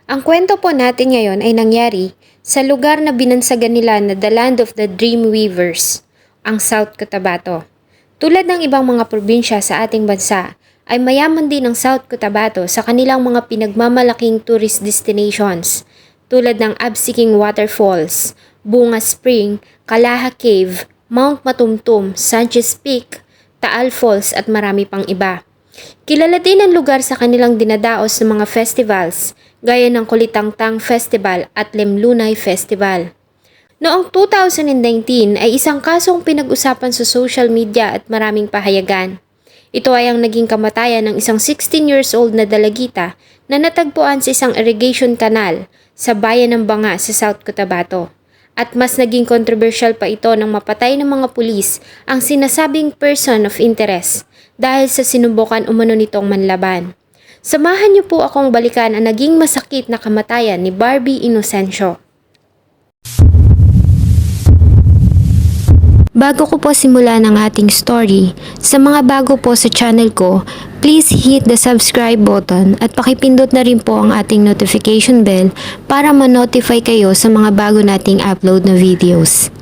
Ang kwento po natin ngayon ay nangyari sa lugar na binansagan nila na the land of the dream weavers, ang South Cotabato. Tulad ng ibang mga probinsya sa ating bansa, ay mayaman din ang South Cotabato sa kanilang mga pinagmamalaking tourist destinations tulad ng Absiking Waterfalls, Bunga Spring, Kalaha Cave, Mount Matumtum, Sanchez Peak, Taal Falls at marami pang iba. Kilala din ang lugar sa kanilang dinadaos ng mga festivals gaya ng Kulitangtang Festival at Lemlunay Festival. Noong 2019 ay isang kasong pinag-usapan sa social media at maraming pahayagan. Ito ay ang naging kamatayan ng isang 16 years old na dalagita na natagpuan sa isang irrigation canal sa bayan ng Banga sa South Cotabato. At mas naging controversial pa ito nang mapatay ng mga pulis ang sinasabing person of interest dahil sa sinubukan umano nitong manlaban. Samahan niyo po akong balikan ang naging masakit na kamatayan ni Barbie Inocencio. Bago ko po simulan ang ating story, sa mga bago po sa channel ko, please hit the subscribe button at pakipindot na rin po ang ating notification bell para ma-notify kayo sa mga bago nating upload na videos.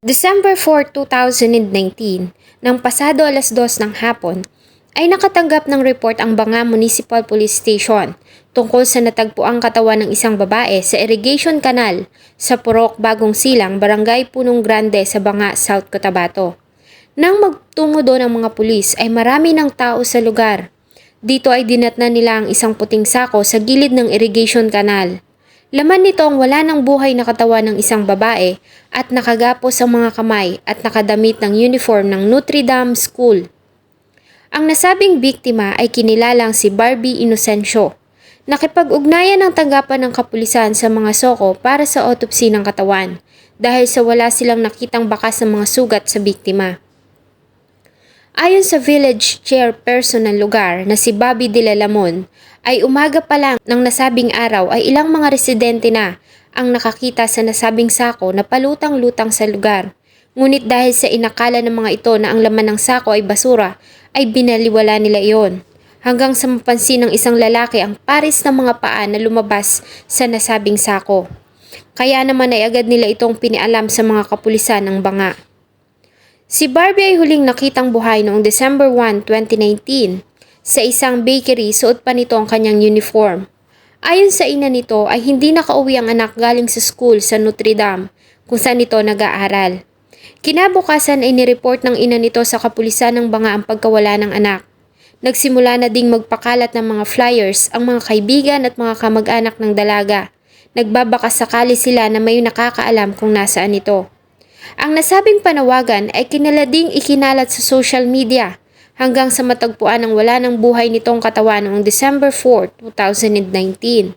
December 4, 2019, nang pasado alas 2 ng hapon, ay nakatanggap ng report ang Banga Municipal Police Station tungkol sa natagpuang katawan ng isang babae sa irrigation canal sa Purok Bagong Silang, Barangay Punong Grande sa Banga, South Cotabato. Nang magtungo doon ang mga pulis ay marami ng tao sa lugar. Dito ay dinatnan nila ang isang puting sako sa gilid ng irrigation canal. Laman nito ang wala ng buhay na katawan ng isang babae at nakagapos ang mga kamay at nakadamit ng uniform ng Notre Dame School. Ang nasabing biktima ay kinilalang si Barbie Inocencio. Nakipag-ugnayan ang tanggapan ng kapulisan sa mga soko para sa autopsy ng katawan dahil sa wala silang nakitang bakas ng mga sugat sa biktima. Ayon sa village chairperson ng lugar na si Bobby de la Lamon, ay umaga pa lang ng nasabing araw ay ilang mga residente na ang nakakita sa nasabing sako na palutang-lutang sa lugar. Ngunit dahil sa inakala ng mga ito na ang laman ng sako ay basura, ay binaliwala nila iyon. Hanggang sa mapansin ng isang lalaki ang paris ng mga paa na lumabas sa nasabing sako. Kaya naman ay agad nila itong pinialam sa mga kapulisan ng Banga. Si Barbie ay huling nakitang buhay noong December 1, 2019 sa isang bakery, suot pa nito ang kanyang uniform. Ayon sa ina nito ay hindi nakauwi ang anak galing sa school sa Notre Dame kung saan ito nag-aaral. Kinabukasan ay nireport ng ina nito sa kapulisan ng Banga ang pagkawala ng anak. Nagsimula na ding magpakalat ng mga flyers ang mga kaibigan at mga kamag-anak ng dalaga. Nagbabaka sakali sila na may nakakaalam kung nasaan ito. Ang nasabing panawagan ay kinalading ikinalat sa social media hanggang sa matagpuan ng wala ng buhay nitong katawan noong December 4, 2019.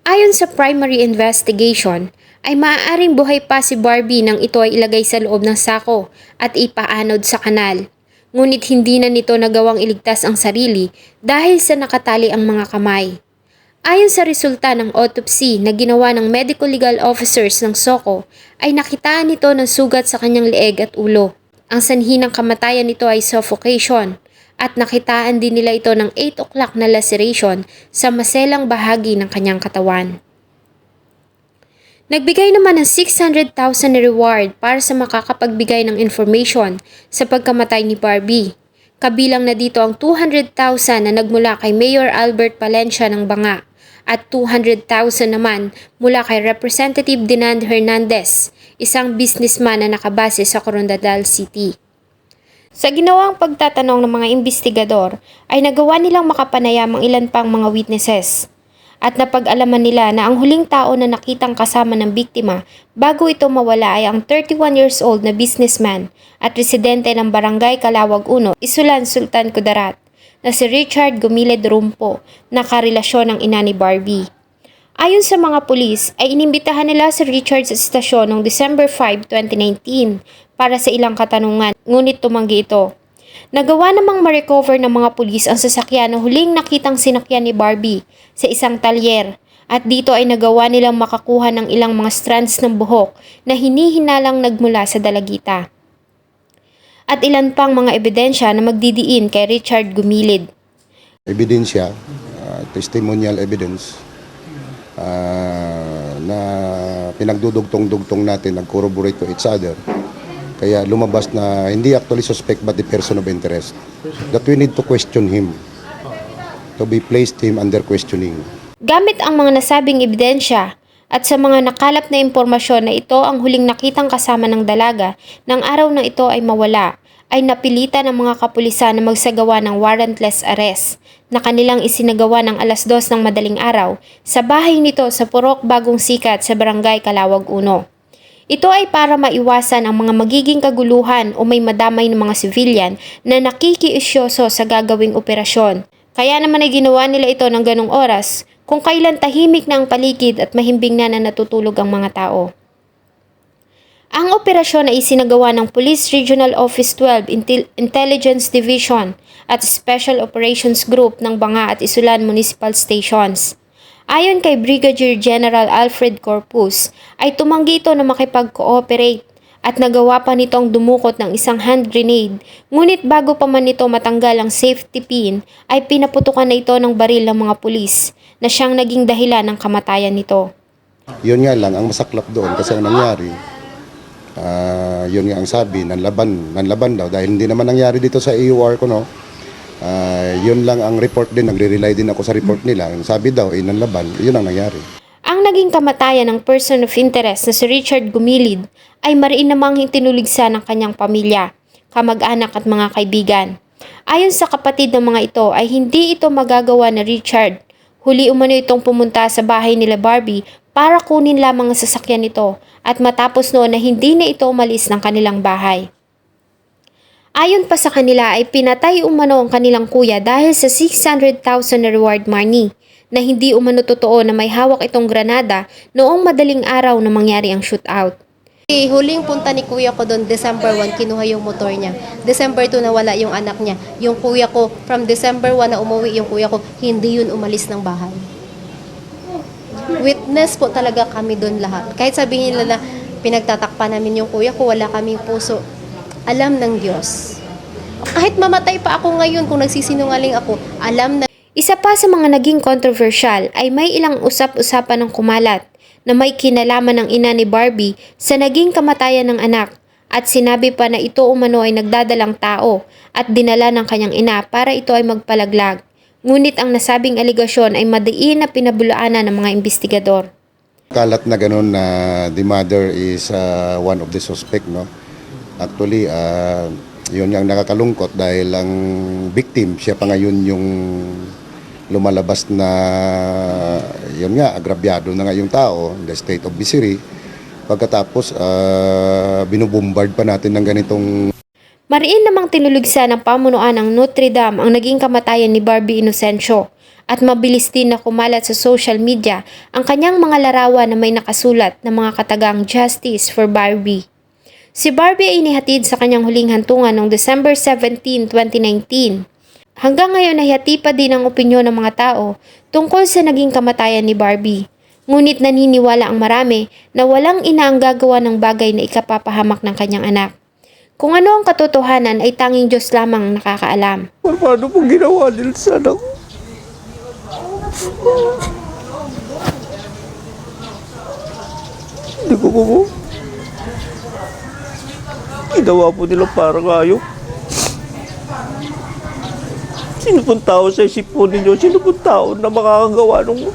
Ayon sa primary investigation, ay maaaring buhay pa si Barbie nang ito ay ilagay sa loob ng sako at ipaanod sa kanal. Ngunit hindi na nito nagawang iligtas ang sarili dahil sa nakatali ang mga kamay. Ayon sa resulta ng autopsy na ginawa ng medical legal officers ng SOCO, ay nakitaan nito ng sugat sa kanyang leeg at ulo. Ang sanhi ng kamatayan nito ay suffocation at nakitaan din nila ito ng 8 o'clock na laceration sa maselang bahagi ng kanyang katawan. Nagbigay naman ng 600,000 na reward para sa makakapagbigay ng information sa pagkamatay ni Barbie. Kabilang na dito ang 200,000 na nagmula kay Mayor Albert Palencia ng Banga at 200,000 naman mula kay Representative Dinand Hernandez, isang businessman na nakabase sa Coronadal City. Sa ginawang pagtatanong ng mga investigador ay nagawa nilang makapanayam ang ilan pang mga witnesses. At napag-alaman nila na ang huling tao na nakitang kasama ng biktima bago ito mawala ay ang 31 years old na businessman at residente ng Barangay Calawag 1, Isulan, Sultan Kudarat, na si Richard Gumiled Rumpo, na karelasyon ng ina ni Barbie. Ayon sa mga pulis ay inimbitahan nila si Richard sa istasyon noong December 5, 2019 para sa ilang katanungan, ngunit tumanggi ito. Nagawa namang ma-recover ng mga pulis ang sasakyan na huling nakitang sinakyan ni Barbie sa isang talyer at dito ay nagawa nilang makakuha ng ilang mga strands ng buhok na hinihinalang nagmula sa dalagita. At ilan pang mga ebidensya na magdidiin kay Richard Gumilid. Ebidensya testimonial evidence na pinagdudugtong-dugtong natin, nag-corroborate to each other. Kaya lumabas na hindi actually suspect but the person of interest. That we need to question him, to be placed him under questioning. Gamit ang mga nasabing ebidensya at sa mga nakalap na impormasyon na ito ang huling nakitang kasama ng dalaga nang araw na ito ay mawala, ay napilitan ang mga kapulisan na magsagawa ng warrantless arrest na kanilang isinagawa ng 2:00 ng madaling araw sa bahay nito sa Purok Bagong Sikat sa Barangay Calawag 1. Ito ay para maiwasan ang mga magiging kaguluhan o may madamay ng mga civilian na nakikiisyoso sa gagawing operasyon. Kaya naman ay ginawa nila ito ng ganong oras kung kailan tahimik na ang paligid at mahimbing na natutulog ang mga tao. Ang operasyon ay isinagawa ng Police Regional Office 12 Intelligence Division at Special Operations Group ng Banga at Isulan Municipal Stations. Ayon kay Brigadier General Alfred Corpus, ay tumanggi ito na makipag-cooperate at nagawa pa nitong dumukot ng isang hand grenade, ngunit bago pa man nito matanggal ang safety pin, ay pinaputukan na ito ng baril ng mga pulis na siyang naging dahilan ng kamatayan nito. Yun nga lang, ang masaklap doon kasi ang nangyari, yun nga ang sabi, nanlaban daw dahil hindi naman nangyari dito sa AUR ko, no? Yun lang ang report din, nagre-rely din ako sa report nila. Ang sabi daw, nanlaban, yun ang nangyari. Ang naging kamatayan ng person of interest na si Richard Gumilid ay mariin namang tinuligsa ng kanyang pamilya, kamag-anak at mga kaibigan. Ayon sa kapatid ng mga ito ay hindi ito magagawa na Richard. Huli umano itong pumunta sa bahay nila Barbie para kunin lamang ang sasakyan nito at matapos noon na hindi na ito umalis ng kanilang bahay. Ayon pa sa kanila ay pinatay umano ang kanilang kuya dahil sa 600,000 na reward money na hindi umano totoo na may hawak itong granada noong madaling araw na mangyari ang shootout. Huling punta ni kuya ko doon, December 1, kinuha yung motor niya. December 2, nawala yung anak niya. Yung kuya ko, from December 1 na umuwi yung kuya ko, hindi yun umalis ng bahay. Witness po talaga kami doon lahat. Kahit sabihin nila na pinagtatakpan namin yung kuya ko, wala kaming puso. Alam ng Diyos. Kahit mamatay pa ako ngayon kung nagsisinungaling ako, alam na. Isa pa sa mga naging controversial ay may ilang usap-usapan ng kumalat na may kinalaman ng ina ni Barbie sa naging kamatayan ng anak at sinabi pa na ito umano ay nagdadalang tao at dinala ng kanyang ina para ito ay magpalaglag. Ngunit ang nasabing aligasyon ay madiin na pinabulaanan ng mga investigador. Kalat na gano'n na the mother is one of the suspect, no? Actually, yun yung nakakalungkot dahil ang victim, siya pa ngayon yung lumalabas na, yun nga, agrabyado na nga yung tao, the state of misery. Pagkatapos, binubombard pa natin ng ganitong. Mariin namang tinuligsa ng pamunuan ng Notre Dame ang naging kamatayan ni Barbie Inocencio at mabilis din na kumalat sa social media ang kanyang mga larawan na may nakasulat na mga katagang Justice for Barbie. Si Barbie ay inihatid sa kanyang huling hantungan noong December 17, 2019. Hanggang ngayon ay hati pa din ang opinyon ng mga tao tungkol sa naging kamatayan ni Barbie. Ngunit naniniwala ang marami na walang ina ang gagawa ng bagay na ikapapahamak ng kanyang anak. Kung ano ang katotohanan ay tanging Diyos lamang ang nakakaalam. Paano pong ginawa nila sa anak ko? Hindi ko po. Ginawa po nila parang ayok. Sino pong tao sa isip po ninyo? Sino pong tao na makakagawa nung.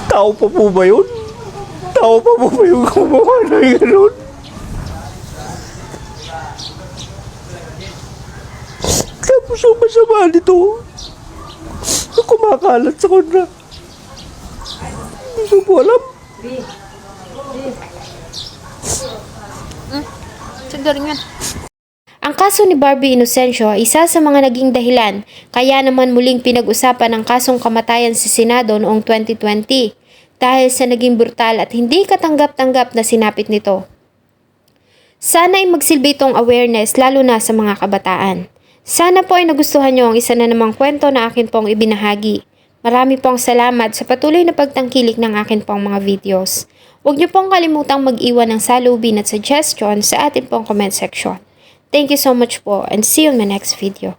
Tao pa po ba yun? Tao pa po ba yung gumawa na gano'n? Tapos ang masama nito, na kumakalat sa kanya. Hindi ko po alam. Ang kaso ni Barbie Inocencio ay isa sa mga naging dahilan kaya naman muling pinag-usapan ang kasong kamatayan sa Senado noong 2020 dahil sa naging brutal at hindi katanggap-tanggap na sinapit nito. Sana ay magsilbi itong awareness lalo na sa mga kabataan. Sana po ay nagustuhan nyo ang isa na namang kwento na akin pong ibinahagi. Marami pong salamat sa patuloy na pagtangkilik ng akin pong mga videos. Huwag niyo pong kalimutang mag-iwan ng salubin at suggestion sa atin pong comment section. Thank you so much po and see you in my next video.